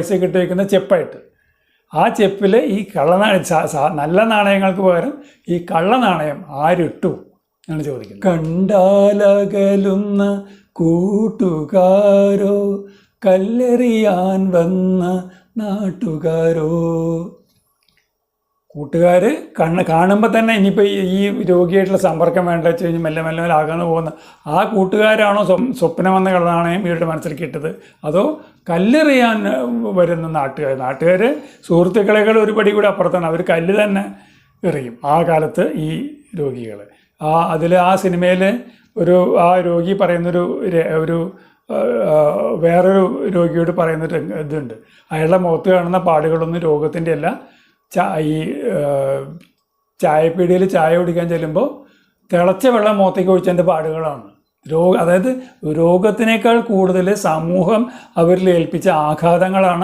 പൈസ കിട്ടിയിരിക്കുന്ന ചെപ്പായിട്ട്. ആ ചെപ്പിൽ ഈ നല്ല നാണയങ്ങൾക്ക് പകരം ഈ കള്ളനാണയം ആരിട്ടു എന്നാണ് ചോദിക്കുന്നത്. കണ്ടാലകലുന്ന കൂട്ടുകാരോ, കല്ലെറിയാൻ വന്ന നാട്ടുകാരോ. കൂട്ടുകാർ കാണുമ്പോൾ തന്നെ ഇനിയിപ്പോൾ ഈ രോഗിയായിട്ടുള്ള സമ്പർക്കം വേണ്ട വെച്ച് കഴിഞ്ഞ് മെല്ലെ മെല്ലെ അകന്നു പോകുന്ന ആ കൂട്ടുകാരാണോ സ്വപ്നം വന്ന കള്ളനാണയം ഇവരുടെ മനസ്സിലേക്ക് ഇട്ടത്, അതോ കല്ലെറിയാൻ വരുന്ന നാട്ടുകാർ സുഹൃത്തുക്കളെക്കാൾ ഒരു പടി കൂടി അപ്പുറത്താണ്. അവർ കല്ല് തന്നെ എറിയും ആ കാലത്ത് ഈ രോഗികൾ. അതിൽ ആ സിനിമയിൽ ആ രോഗി പറയുന്നൊരു വേറൊരു രോഗിയോട് പറയുന്നൊരു ഇതുണ്ട്. അയാളുടെ മുഖത്ത് കാണുന്ന പാടുകളൊന്നും രോഗത്തിൻ്റെ അല്ല, ഈ ചായപ്പീടിയിൽ ചായ കുടിക്കാൻ ചെല്ലുമ്പോൾ തിളച്ച വെള്ളം മുഖത്തേക്ക് ഒഴിച്ചതിൻ്റെ പാടുകളാണ്. അതായത് രോഗത്തിനേക്കാൾ കൂടുതൽ സമൂഹം അവരിൽ ഏൽപ്പിച്ച ആഘാതങ്ങളാണ്